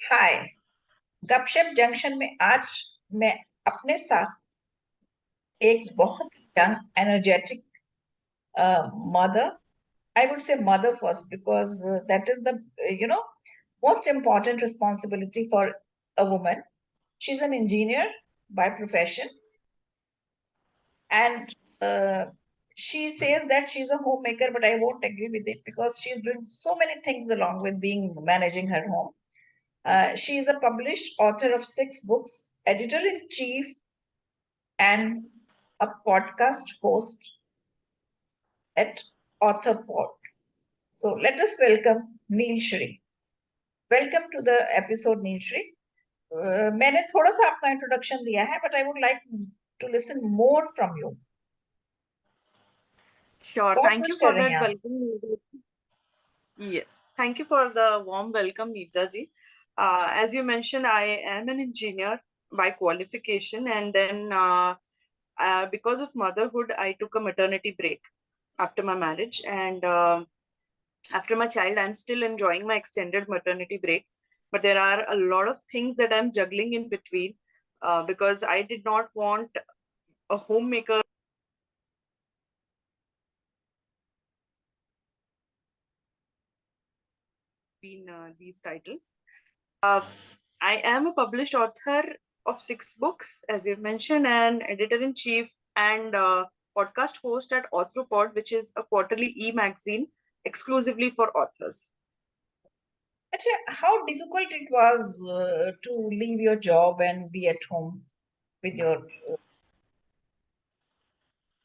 हाय। गपशप जंक्शन में आज मैं अपने साथ एक बहुत young energetic mother, I would say mother first because that is the you know most important responsibility for a woman. She's an engineer by profession, and she says that she's a homemaker, but I won't agree with it because she's doing so many things along with being managing her home. She is a published author of 6 books, editor in chief, and a podcast host at Authorpod. So let us welcome Nilshree. Welcome to the episode, Nilshree. मैंने थोड़ा सा आपका introduction दिया है, but I would like to listen more from you. Sure. बहुत Thank कुछ you कर for रही हैं that आप. welcome. Yes. Thank you for the warm welcome, Neeta ji. As you mentioned, I am an engineer by qualification, and then because of motherhood, I took a maternity break after my marriage, and after my child, I'm still enjoying my extended maternity break. But there are a lot of things that I'm juggling in between because I did not want a homemaker in these titles. Uh, I am a published author of 6 books, as you've mentioned, and editor in chief and podcast host at Authorpod, which is a quarterly e-magazine exclusively for authors. अच्छा, how difficult it was to leave your job and be at home with your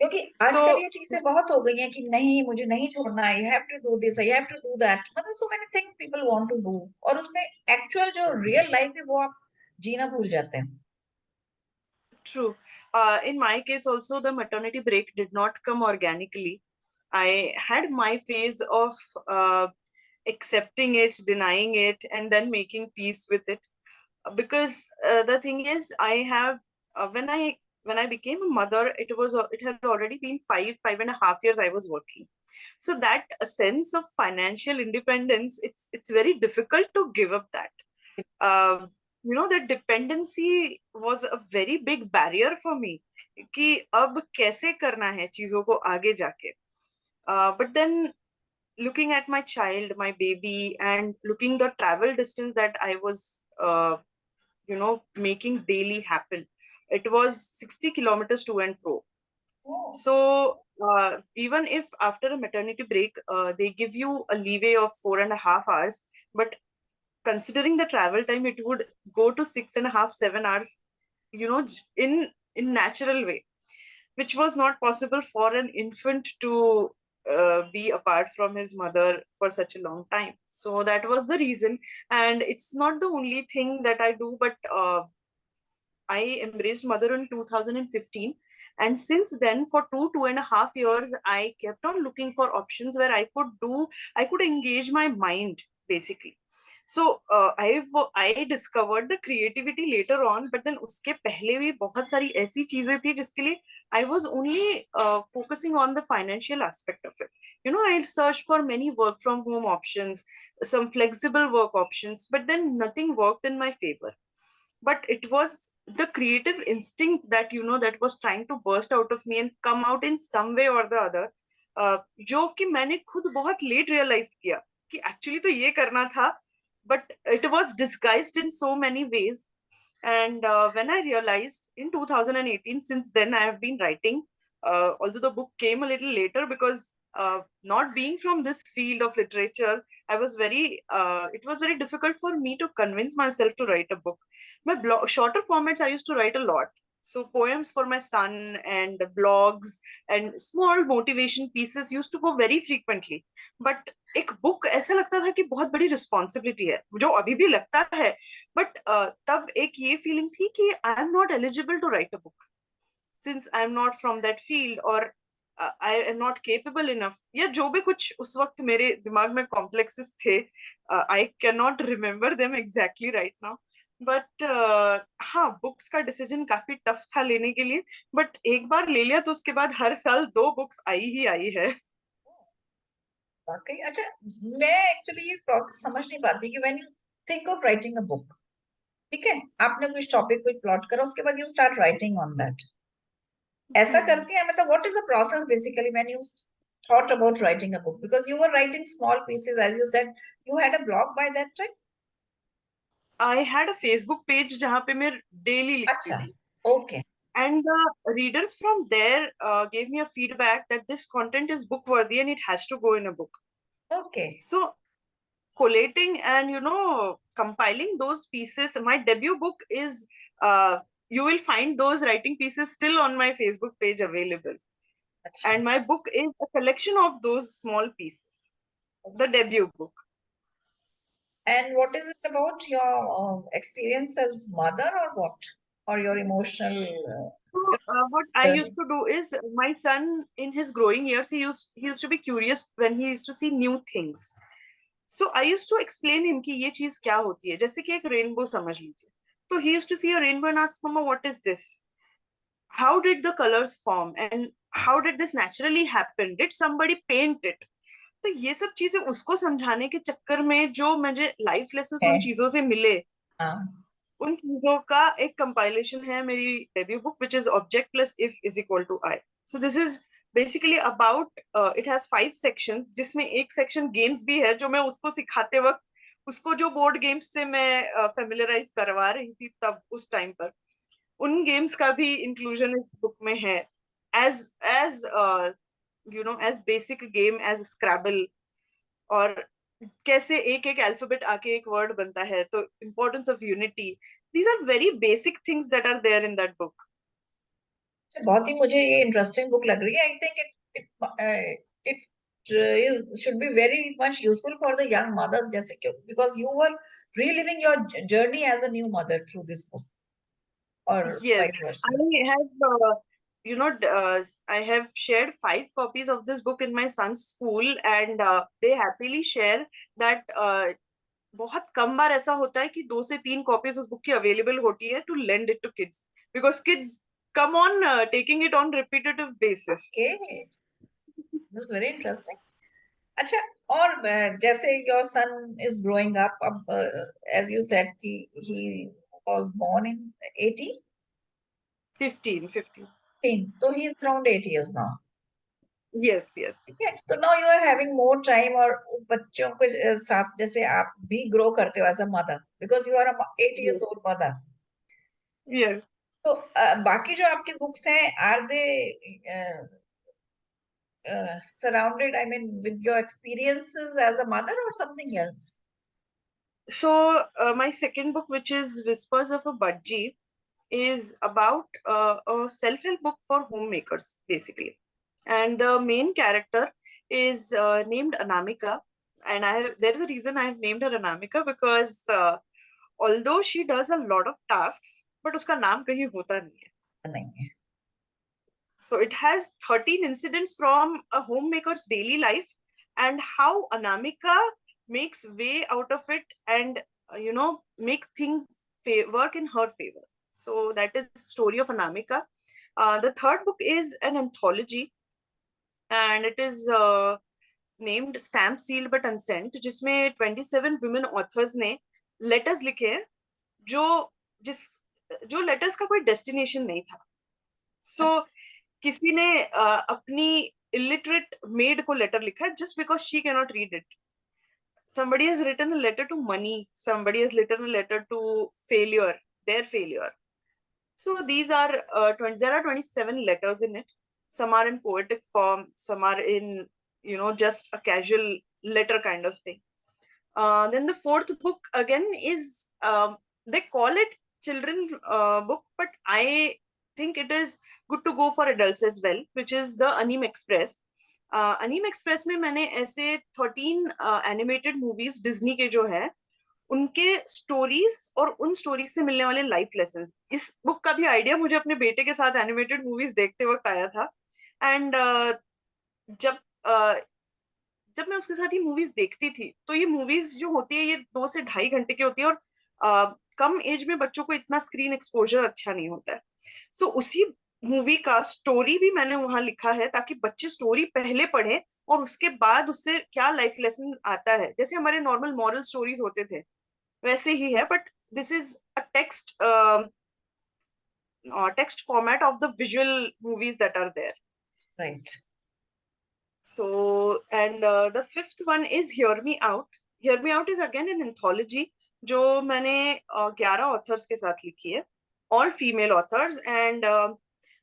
क्योंकि आजकल So, ये चीजें बहुत हो गई हैं कि नहीं, मुझे नहीं छोड़ना है, you have to do this, you have to do that, मतलब so many things people want to do, और उसमें एक्चुअल जो रियल लाइफ है वो आप जीना भूल जाते हैं. true. In my case, also, the maternity break did not come organically. I had my phase of accepting it, denying it, and then making peace with it. Because the thing is, I have when I became a mother, it had already been 5.5 years I was working. So that sense of financial independence, it's very difficult to give up that. uh, that dependency was a very big barrier for me कि अब कैसे करना है चीजों को आगे जाके. But then looking at my child, my baby, and looking the travel distance that I was making daily happen, it was 60 kilometers to and fro. Oh. So even if after a maternity break they give you a leeway of 4.5 hours, but considering the travel time, it would go to 6.5, 7 hours, in natural way, which was not possible for an infant to be apart from his mother for such a long time. So that was the reason. And it's not the only thing that I do, but I embraced mother in 2015. And since then, for 2.5 years, I kept on looking for options where I could engage my mind basically. So I discovered the creativity later on, but then उसके पहले भी बहुत सारी ऐसी चीजें थी जिसके लिए I was only focusing on the financial aspect of it. I searched for many work from home options, some flexible work options, but then nothing worked in my favor. But it was the creative instinct that was trying to burst out of me and come out in some way or the other, जो कि मैंने खुद बहुत late realise किया कि actually तो ये करना था, but it was disguised in so many ways. And when I realized in 2018, since then I have been writing, although the book came a little later because not being from this field of literature, it was very difficult for me to convince myself to write a book. My shorter formats I used to write a lot. So poems for my son and blogs and small motivation pieces used to go very frequently. But एक book ऐसा लगता था कि बहुत बड़ी responsibility है, जो अभी भी लगता है. बट तब एक ये फीलिंग थी कि I am not eligible to write a book since I am not from that field, और I am not capable enough, या जो भी कुछ उस वक्त मेरे दिमाग में कॉम्प्लेक्सेस थे. I can not remember them exactly right now. But हाँ, बुक्स का डिसीजन काफी टफ था लेने के लिए, बट एक बार ले लिया तो उसके बाद हर साल 2 बुक्स आई ही आई है. वाकई. अच्छा, मैं एक्चुअली ये प्रोसेस समझ नहीं पाती कि when you think of writing a book. ठीक है, आपने कुछ टॉपिक कुछ प्लॉट करा, उसके बाद you start writing on that. ऐसा हम्म. करके है, मतलब what is the process basically when you thought about writing a book, because you were writing small pieces, as you said you had a blog by that time. I had a Facebook page जहाँ पे मैं daily लिखती अच्छा. थी. Okay. And the readers from there gave me a feedback that this content is book worthy and it has to go in a book. Okay. So collating and compiling those pieces, my debut book is you will find those writing pieces still on my Facebook page available. अच्छा. And my book is a collection of those small pieces, the debut book. And what is it about your experience as mother, or what, or your emotional So what I journey? used to do is my son in his growing years he used to be curious when he used to see new things. So I used to explain him कि ये चीज क्या होती है, जैसे कि एक rainbow समझ लीजिए. So he used to see a rainbow and ask, Mama, what is this? How did the colors form and how did this naturally happen? Did somebody paint it? तो ये सब चीजें उसको समझाने के चक्कर में जो मुझे लाइफ लेसन्स है. उन चीजों से मिले, हाँ. उन चीजों का एक कंपाइलेशन है मेरी debut book which is object plus if is equal to I. So this is basically about it has 5 section जिसमें एक सेक्शन गेम्स भी है जो मैं उसको सिखाते वक्त उसको जो बोर्ड गेम्स से मैं फेमिलराइज करवा रही थी तब उस टाइम पर उन गेम्स का भी इंक्लूजन इस बुक में है as as as basic game as Scrabble और कैसे एक एक अल्फाबेट आके एक वर्ड बनता है, तो importance of unity. These are very basic things that are there in that book. अच्छा, बहुत ही मुझे ये इंटरेस्टिंग बुक लग रही है. I think it is should be very much useful for the young mothers, जैसे क्यों, because you were reliving your journey as a new mother through this book, or Yes, vice I versa. have I have shared 5 copies of this book in my son's school and they happily share that बहुत कम बार ऐसा होता है कि 2 से 3 copies उस book की available होती है to lend it to kids because kids come on taking it on repetitive basis. Okay, this is very interesting. अच्छा, और जैसे your son is growing up, अब एज यू सेड कि ही वाज बोर्न इन 18, 15. तो he is around 8 years now. Yes, yes, ठीक है, तो now you are having more time, और बच्चों के साथ जैसे आप भी ग्रो करते हो as a mother, because you are 8 years yes, old mother. yes. तो बाकी जो आपकी बुक्स हैं, are they surrounded, I mean, with your experiences as a mother, or something else? So my second book, which is Whispers of a Budgie, is about a self-help book for homemakers, basically. And the main character is named Anamika. And there is a reason I've named her Anamika because although she does a lot of tasks, but उसका नाम कहीं होता नहीं है. नहीं है. So it has 13 incidents from a homemaker's daily life and how Anamika makes way out of it and make things work in her favor. So that is the story of Anamika. The third book is an anthology and it is named Stamp Sealed but Unsent, जिसमें 27 women authors ने letters लिखे हैं जो जिस जो letters का कोई destination नहीं था. So किसी ने अपनी illiterate maid को letter लिखा है just because she cannot read it. Somebody has written a letter to money. Somebody has written a letter to failure, their failure. So these are there are 27 letters in it. Some are in poetic form. Some are in just a casual letter kind of thing. Then the fourth book again is they call it children book, but I think it is good to go for adults as well, which is the Anime Express. Anime Express में मैंने ऐसे 13 animated movies Disney के जो है उनके stories और उन stories से मिलने वाले लाइफ लेसन. इस बुक का भी आइडिया मुझे अपने बेटे के साथ एनिमेटेड मूवीज देखते वक्त आया था एंड जब जब मैं उसके साथ ये मूवीज देखती थी तो ये मूवीज जो होती है ये 2 से ढाई घंटे की होती है और कम एज में बच्चों को इतना स्क्रीन एक्सपोजर अच्छा नहीं होता है. सो उसी मूवी का स्टोरी भी मैंने वहां लिखा है ताकि बच्चे स्टोरी पहले पढ़े और उसके बाद उससे क्या लाइफ लेसन आता है, जैसे हमारे नॉर्मल मॉरल स्टोरीज होते थे वैसे ही है, but this is a text format of the visual movies that are there. Right. So, and the fifth one is Hear Me Out. Hear Me Out is again an anthology जो मैंने 11 authors के साथ लिखी है, all female authors, and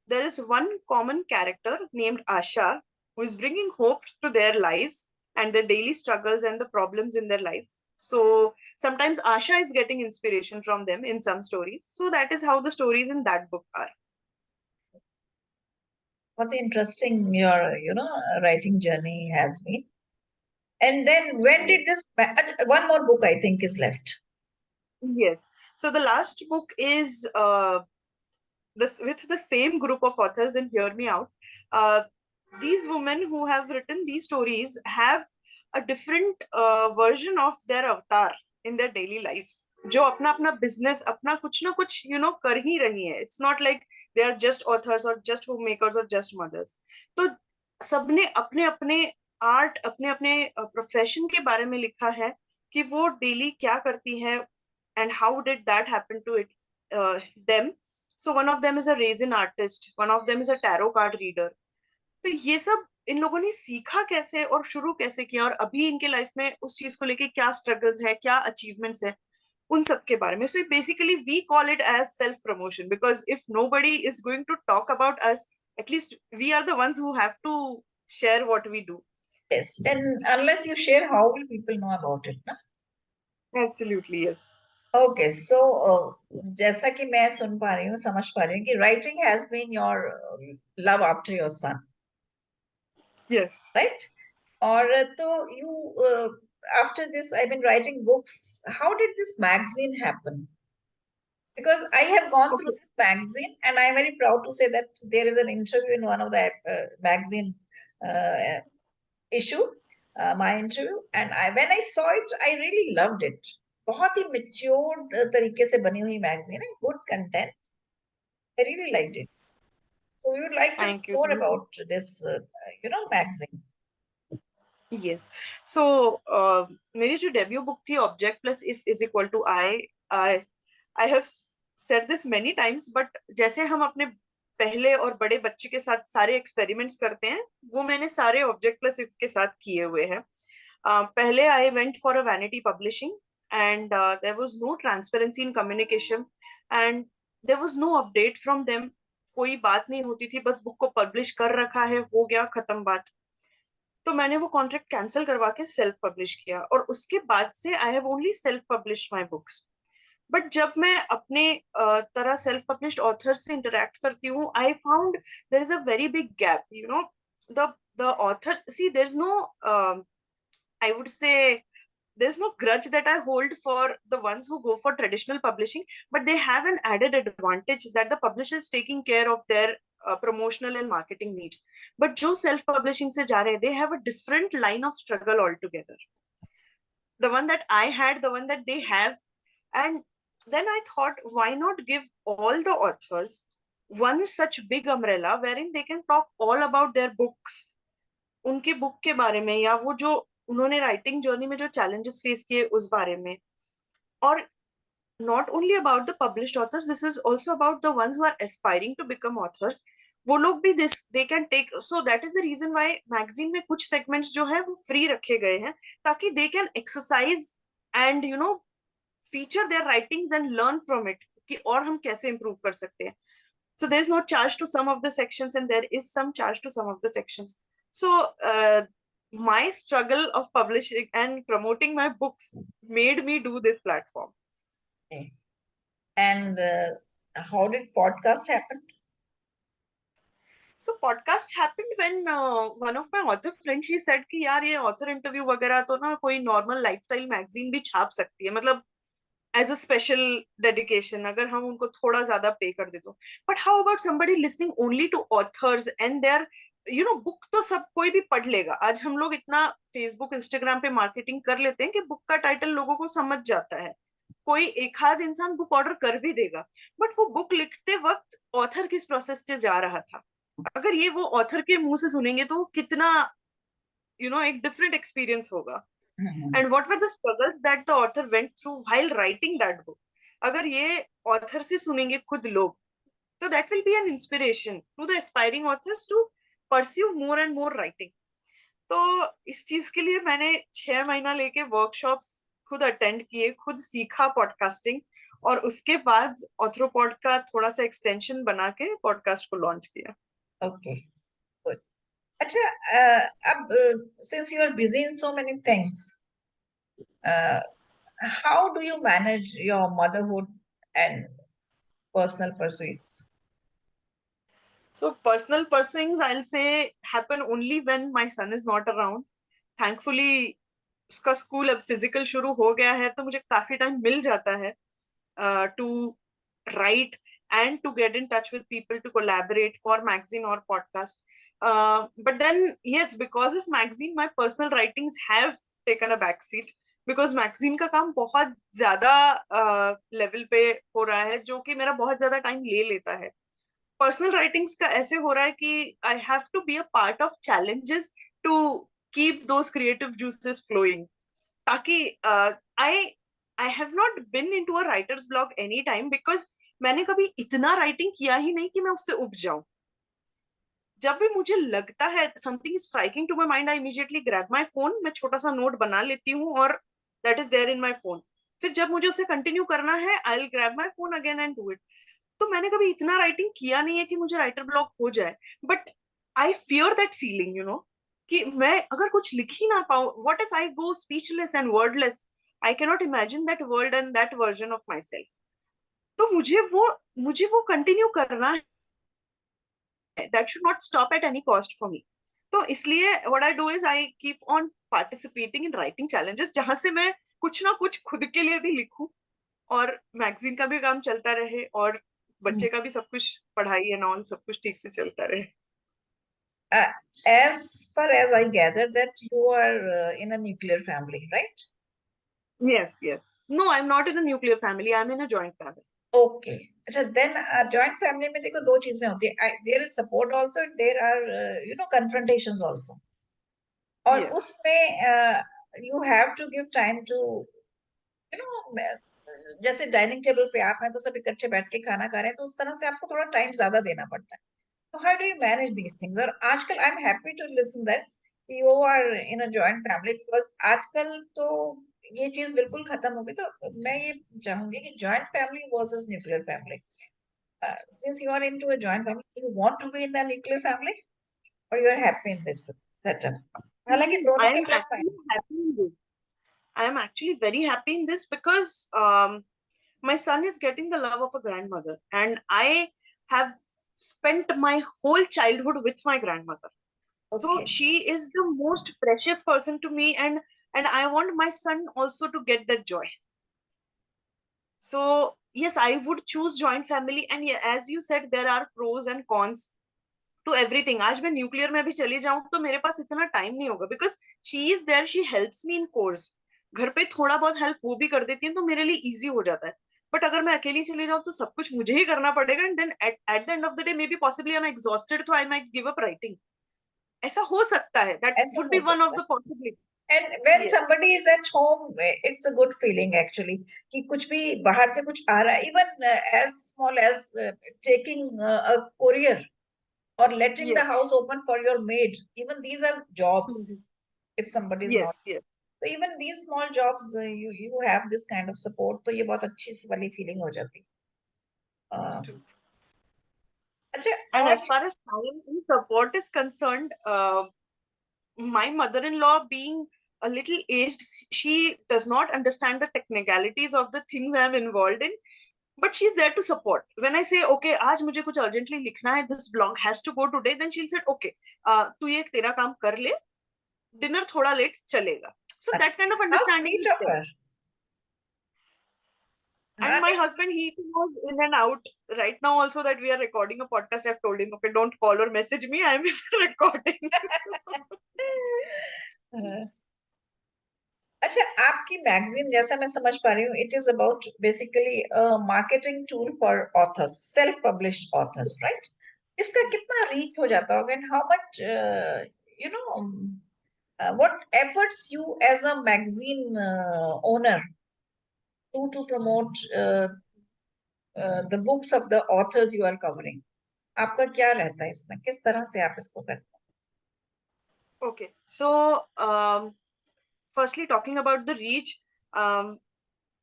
there is one common character named Asha who is bringing hope to their lives and their daily struggles and the problems in their life. So sometimes Asha is getting inspiration from them in some stories. So that is how the stories in that book are. What interesting your, writing journey has been. And then when Yes. did this, one more book I think is left. Yes. So the last book is this with the same group of authors, and hear me out. These women who have written these stories have a different version of their avatar in their daily lives. जो अपना अपना business अपना कुछ ना कुछ कर ही रही है. It's not like they are just authors और जस्ट होम मेकर्स और जस्ट मदर्स. तो सबने अपने अपने आर्ट अपने अपने प्रोफेशन के बारे में लिखा है कि वो डेली क्या करती है and how did that happen to it them. So one of them is a raisin artist, one of them is a tarot card reader. तो ये सब इन लोगों ने सीखा कैसे और शुरू कैसे किया और अभी इनके लाइफ में उस चीज को लेके क्या स्ट्रगल्स है, क्या अचीवमेंट्स है, उन सब के बारे में. So basically we call it as self promotion because if nobody is going to talk about us, at least we are the ones who have to share what we do. Yes. And unless you share, how will people know about it? Na? Absolutely, yes. Okay. So, जैसा कि मैं सुन पा रही हूँ, समझ पा रही हूँ कि writing has been your love after your son, Yes. right? Or so you, after this, I've been writing books. How did this magazine happen? Because I have gone through Okay. this magazine, and I'm very proud to say that there is an interview in one of the magazine uh, issue, my interview, and when I saw it, I really loved it. बहुत ही matured तरीके से बनी हुई magazine है, good content. I really liked it. So we would like to know Thank you. more Thank you. about this, magazine. Yes. So मेरी जो debut book थी object plus if is equal to I, I I have said this many times, but जैसे हम अपने पहले और बड़े बच्चे के साथ सारे एक्सपेरिमेंट्स करते हैं वो मैंने सारे ऑब्जेक्ट प्लस इफ के साथ किए हुए हैं. पहले I went for a vanity publishing and there was no transparency in communication and there was no update from them. कोई बात नहीं होती थी, बस बुक को पब्लिश कर रखा है, हो गया, खत्म बात. तो मैंने वो कॉन्ट्रैक्ट कैंसिल करवा के सेल्फ पब्लिश किया और उसके बाद से I have only self published my books. But जब मैं अपने तरह सेल्फ पब्लिश्ड ऑथर्स से इंटरेक्ट करती हूँ, I found there is a very big gap. The authors, see there is no, I would say there's no grudge that I hold for the ones who go for traditional publishing, but they have an added advantage that the publisher is taking care of their promotional and marketing needs. But jo self publishing se ja rahe, they have a different line of struggle altogether. The one that I had, the one that they have, and then I thought, why not give all the authors one such big umbrella wherein they can talk all about their books, उनके book के बारे में या वो जो उन्होंने writing journey में जो चैलेंजेस फेस किए उस बारे में. और not only about the published authors, this is also about the ones who are aspiring to become authors. वो लोग भी this they can take. So that is the reason why magazine में कुछ segments जो है वो free रखे गए हैं ताकि they can exercise and feature their writings and learn from it कि और हम कैसे improve कर सकते हैं. So there is no charge to some of the sections and there is some charge to some of the sections. So my struggle of publishing and promoting my books made me do this platform. Okay. And how did podcast happen? So podcast happened when one of my author friends, she said कि यार ये author interview वगैरह तो ना कोई normal lifestyle magazine भी छाप सकती है, मतलब as a special dedication अगर हम उनको थोड़ा ज्यादा पे कर दे तो. But how about somebody listening only to authors and their book तो सब कोई भी पढ़ लेगा. आज हम लोग इतना फेसबुक इंस्टाग्राम पे मार्केटिंग कर लेते हैं कि बुक का टाइटल लोगों को समझ जाता है, कोई एक आध इंसान बुक ऑर्डर कर भी देगा. बट वो बुक लिखते वक्त ऑथर किस प्रोसेस से जा रहा था, अगर ये वो ऑथर के मुंह से सुनेंगे तो कितना एक डिफरेंट एक्सपीरियंस होगा. and what were the struggles that the author went through while writing that book. अगर ये author से सुनेंगे खुद लोग, so that will be an inspiration to the aspiring authors to pursue more and more writing. तो इस चीज के लिए मैंने 6 महीना लेके वर्कशॉप्स खुद अटेंड किए, खुद सीखा पॉडकास्टिंग, और उसके बाद ऑथ्रोपॉड का थोड़ा सा एक्सटेंशन बना के पॉडकास्ट को लॉन्च किया. Okay, good. अच्छा, अब since you are busy in so many things, how do you manage your motherhood and personal pursuits? So personal pursuings, I'll say, happen only when my son is not around. Thankfully, उसका school अब physical शुरू हो गया है, तो मुझे काफी time मिल जाता है to write and to get in touch with people to collaborate for magazine or podcast. But then, yes, because of magazine, my personal writings have taken a back seat because magazine का काम बहुत ज्यादा level पे हो रहा है, जो कि मेरा बहुत ज्यादा टाइम ले लेता है. पर्सनल राइटिंग्स का ऐसे हो रहा है कि I have to be a part of challenges to keep those creative juices flowing, ताकि I I have not been into a writer's block any time because मैंने कभी इतना राइटिंग किया ही नहीं कि मैं उससे उब जाऊं. जब भी मुझे लगता है something is striking to my mind, I immediately grab my phone, मैं छोटा सा नोट बना लेती हूँ और that is there in my phone. फिर जब मुझे उसे कंटिन्यू करना है, I will grab my phone again and do it. तो मैंने कभी इतना राइटिंग किया नहीं है कि मुझे राइटर ब्लॉक हो जाए, but I fear that feeling, you know, कि मैं अगर कुछ लिख ही ना पाऊं, what if I go speechless and wordless, I can not imagine that world and that version of my self. तो मुझे वो कंटिन्यू करना है, that should not stop at any cost for me. तो इसलिए what I do is I keep on participating in writing challenges, जहां से मैं कुछ ना कुछ खुद के लिए भी लिखूं और मैगजीन का भी काम चलता रहे और Hmm. बच्चे का भी सब कुछ, पढ़ाई एंड ऑल सब कुछ ठीक से चलता रहे. Uh, as far as I gather that you are in a nuclear family, right? Yes, yes. No, I'm not in a nuclear family. I'm in a joint family. Okay. अच्छा, then joint family में देखो दो चीजें होती है. There is support also, and there are confrontations also. और Yes. उसमें you have to give time to जैसे डाइनिंग टेबल पे आप हैं तो सब इकट्ठे बैठ के खाना खा रहे हैं, तो उस तरह से आपको थोड़ा टाइम ज्यादा देना पड़ता है. तो how do you manage these things? और आजकल I am happy to listen that you are in a joint family, because आजकल तो ये चीज बिल्कुल खत्म हो गई. तो मैं ये चाहूंगी कि joint family versus nuclear family, since you are into a joint family, you want to be in the nuclear family or you are happy in this setup? हालांकि I दोनों के am plus actually minus. happy in this. I am actually very happy in this because my son is getting the love of a grandmother, and I have spent my whole childhood with my grandmother. So Okay. she is the most precious person to me, and I want my son also to get that joy. So yes, I would choose joint family, and as you said, there are pros and cons to everything. आज मैं nuclear में भी चली जाऊं तो मेरे पास इतना time नहीं होगा because she is there, she helps me in chores. घर पे थोड़ा बहुत हेल्प वो भी कर देती है, तो मेरे लिए इजी हो जाता है. बट अगर मैं अकेली चली जाऊं तो सब कुछ मुझे ही करना पड़ेगा, and then at the end of the day maybe possibly I am exhausted, तो I might give up writing. ऐसा हो सकता है, दैट ऐसा वुड हो बी वन ऑफ सकता है. The possibility. And when yes. somebody is at home, it's a good feeling actually. कि कुछ भी बाहर से कुछ आ रहा है, even as small as taking a courier or letting the yes. house open for your maid. Even these are jobs. If somebody is not, yes. Yes. so even these small jobs, you have this kind of support. तो ये बहुत अच्छी सी वाली feeling हो जाती है. अच्छा, And और as far as time and support is concerned, my mother-in-law being a little aged, she does not understand the technicalities of the things I'm involved in, but she's there to support. When I say, okay, आज मुझे कुछ urgently लिखना है, this blog has to go today, then she'll say, okay, तू ये तेरा काम कर ले, dinner थोड़ा late चलेगा. So that kind of how understanding sweet is of there. her. And हाँ, my नहीं, husband, he goes in and out. Right now, also that we are recording a podcast, I've told him, okay, don't call or message me. I'm in the recording. अच्छा, आपकी magazine जैसा मैं समझ पा रही हूँ, it is about basically marketing tool for authors, self published authors, right? इसका कितना रीच हो जाता होगा, and how much you know what efforts you as a magazine owner to promote the books of the authors you are covering? आपका क्या रहता है इसमें, किस तरह से आप इसको करते Okay, so firstly, talking about the reach,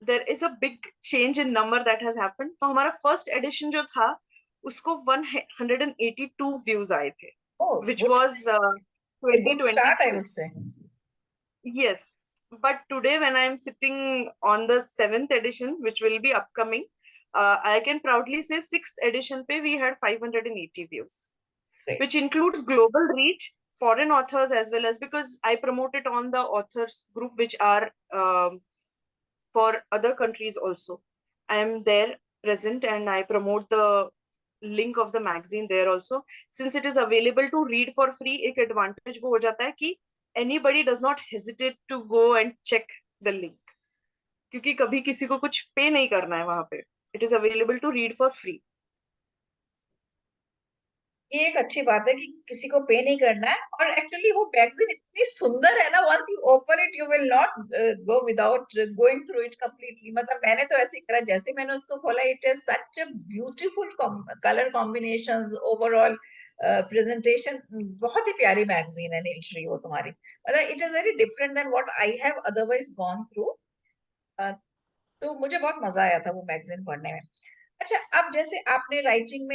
there is a big change in number that has happened. तो हमारा first edition जो था, उसको 182 views आए थे, हैं? Oh, which good. was A good start, I 2022. would say. Yes, but today when I'm sitting on the seventh edition, which will be upcoming, I can proudly say sixth edition pe we had 580 views, Great. which includes global reach, foreign authors as well as, because I promote it on the authors group, which are for other countries also. I am there present and I promote the link of the magazine there also. Since it is available to read for free, एक advantage वो हो जाता है कि anybody does not hesitate to go and check the link. क्योंकि कभी किसी को कुछ पे नहीं करना है वहां पे. It is available to read for free. ये एक अच्छी बात है कि किसी को पे नहीं करना है, और एक्चुअली वो मैगजीन इतनी सुंदर है ना, once you open it you will not go without going through it completely. मतलब मैंने तो ऐसे ही करा, जैसे मैंने उसको खोला, it is such a beautiful colour combinations, overall presentation. बहुत ही प्यारी मैगजीन है नीलश्री वो तुम्हारी। मतलब it is very different than what I have otherwise gone through. तो मुझे बहुत मजा आया था वो मैगजीन पढ़ने में। अच्छा, अब जैसे आपने राइटिंग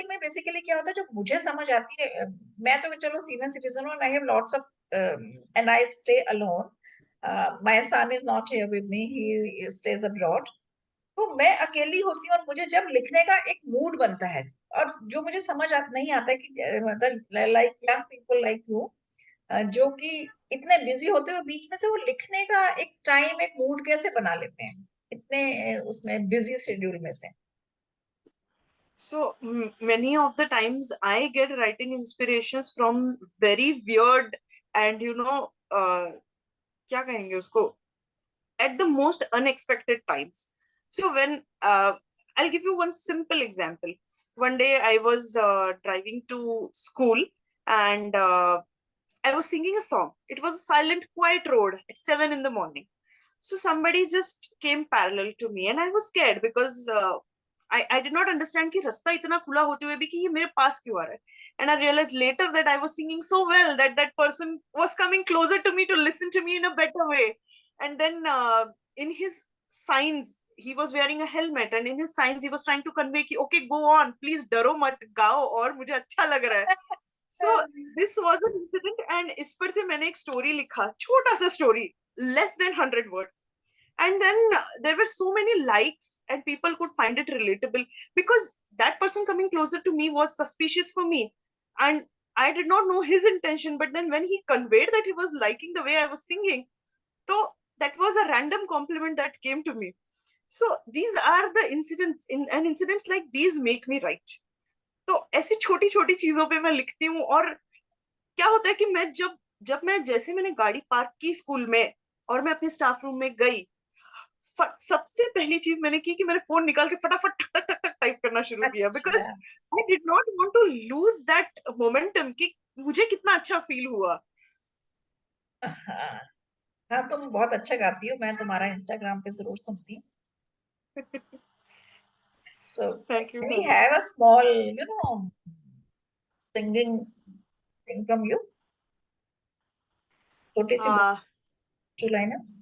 में बेसिकली क्या होता है जो मुझे समझ आती है, मैं तो चलो सीनियर सिटीजन हूँ, I have lots of and I stay alone, my son is not here with me, he stage abroad. तो मैं अकेली होती हूँ और मुझे जब लिखने का एक मूड बनता है, और जो मुझे समझ नहीं आता है कि मतलब like young people like you, जो कि इतने बिजी होते हुए बीच में से वो लिखने का एक टाइम, एक मूड कैसे बना लेते हैं इतने उसमें बिजी शेड्यूल में से? So many of the times I get writing inspirations from very weird and क्या कहेंगे उसको, at the most unexpected times. So when I'll give you one simple example. One day I was driving to school and I was singing a song. It was a silent, quiet road at 7 in the morning. So somebody just came parallel to me and I was scared because I did not understand कि रास्ता इतना खुला होते हुए भी कि ये मेरे पास क्यों आ रहा है. And I realized later that I was singing so well that that person was coming closer to me to listen to me in a better way. And then in his signs, he was wearing a helmet and in his signs he was trying to convey कि okay, go on, please डरो मत, गाओ और मुझे अच्छा लग रहा है. So this was an incident and इस पर से मैंने एक story लिखा, छोटा सा story, less than 100 words. And then there were so many likes and people could find it relatable because that person coming closer to me was suspicious for me and I did not know his intention, but then when he conveyed that he was liking the way I was singing, so that was a random compliment that came to me. So these are the incidents and incidents like these make me write. तो ऐसी छोटी छोटी चीजों पे मैं लिखती हूँ और क्या होता है कि मैं जब जब मैं जैसे मैंने गाड़ी पार्क की स्कूल में और मैं अपने स्टाफ रूम में गई, सबसे पहली चीज मैंने की कि मैंने फोन निकाल के फटाफट टक टक टक टक टाइप करना शुरू किया बिकॉज अच्छा। I did not want to lose that momentum कि मुझे कितना अच्छा फील हुआ. हाँ, हाँ, तुम बहुत अच्छा गाती हो, मैं तुम्हारा इंस्टाग्राम पे जरूर सुनती हूँ। So thank you. can we have a small, singing thing from you? छोटी सी दो, हाँ, two liners.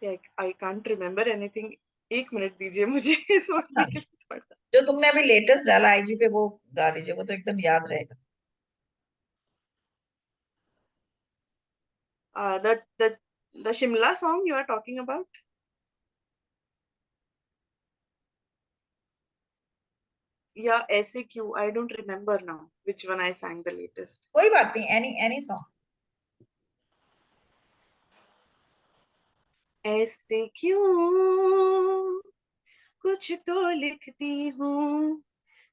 I can't remember anything. एक मिनट दीजिए मुझे सोचने हाँ, के लिए पड़ता. जो तुमने अभी लेटेस्ट डाला आईजी पे वो गा दीजिए, वो तो एकदम याद रहेगा। The Shimla song you are talking about? Yeah, ऐसे क्यों? I don't remember now which one I sang the latest. कोई बात नहीं, एनी सॉन्ग। ऐसे क्यों कुछ तो लिखती हूँ,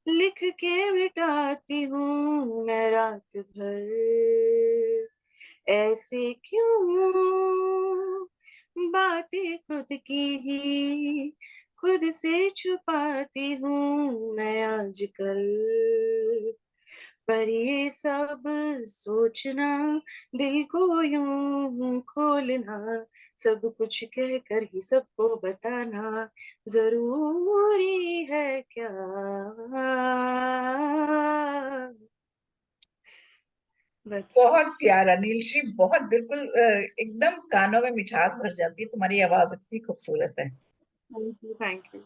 लिख के मिटाती हूँ मैं रात भर. ऐसे क्यों बातें खुद की ही खुद से छुपाती हूँ मैं आजकल. पर ये सब सोचना, दिल को यूं खोलना, सब कुछ कह कर ही सबको बताना जरूरी है क्या? That's it. बहुत प्यारा नीलश्री, बहुत बिल्कुल एकदम कानों में मिठास भर जाती है, तुम्हारी आवाज इतनी खूबसूरत है। Thank you. Thank you.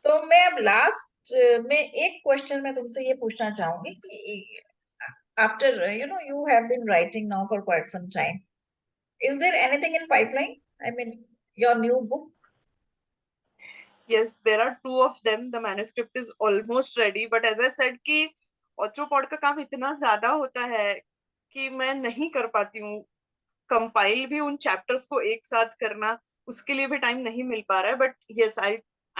तो मैं अब लास्ट में एक क्वेश्चन मैं तुमसे ये पूछना चाहूंगी कि after you have been writing now for quite some time, is there anything in pipeline? I mean, your new book? Yes, there are two of them. The manuscript is almost ready, but as I said कि ऑथ्रोपॉड का काम इतना ज्यादा होता है कि मैं नहीं कर पाती हूँ कंपाइल भी उन चैप्टर्स को एक साथ करना, उसके लिए भी टाइम नहीं मिल पा रहा है. But yes, I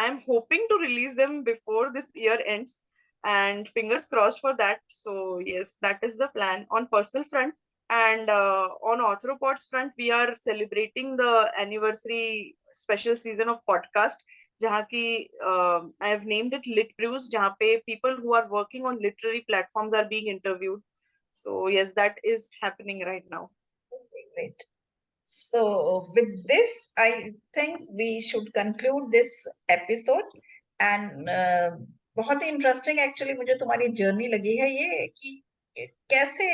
am hoping to release them before this year ends, and fingers crossed for that. So yes, that is the plan on personal front. And on Authorpod's front, we are celebrating the anniversary special season of podcast, जहाँ की I have named it Lit Brews, जहाँ पे people who are working on literary platforms are being interviewed. So yes, that is happening right now. Okay, great. So, with this, I think we should conclude this episode. And बहुत ही interesting actually मुझे तुम्हारी journey लगी है ये कि कैसे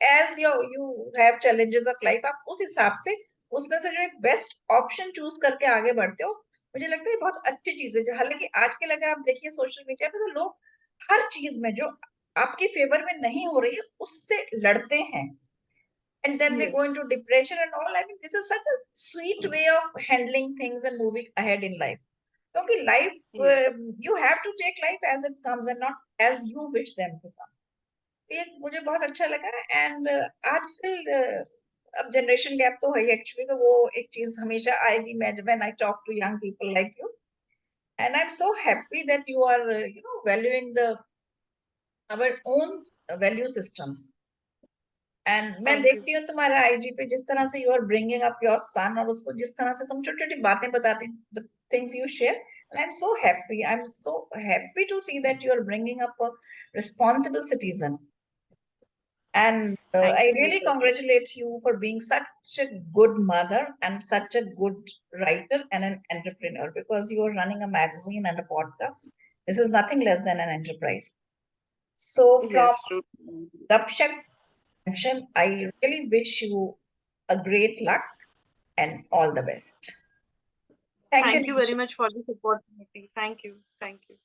as you have challenges of life, आप उस हिसाब से उसमें से जो एक बेस्ट ऑप्शन चूज करके आगे बढ़ते हो। मुझे लगता है बहुत अच्छी चीज है। हालांकि आजकल अगर आप देखिए सोशल मीडिया पे तो लोग हर चीज में जो आपकी फेवर में नहीं हो रही है उससे लड़ते हैं, and then they go Yes. into depression and all. I mean, this is such a sweet way of handling things and moving ahead in life. Okay, life, Yes. you have to take life as it comes and not as you wish them to come. ये मुझे बहुत अच्छा लगा। And आजकल अब generation gap तो है actually, तो वो एक चीज हमेशा आएगी। मैं when I talk to young people like you, and I am so happy that you are valuing the our own value systems. एंड मैं Thank you. देखती हूँ तुम्हारे आईजी पे जिस तरह से you are bringing up your son, और उसको जिस तरह से तुम छोटी छोटी बातें बताती, the things you share, and I'm so happy. I'm so happy to see that you are bringing up a responsible citizen. And Thank I you really so much. congratulate you for being such a good mother and such a good writer and an entrepreneur, because you are running a magazine and a podcast. This is nothing less than an enterprise. So from Yes, true. Gupshup Junction, I really wish you a great luck and all the best. Thank you, Thank you very Nilshree. much for this opportunity. Thank you. Thank you.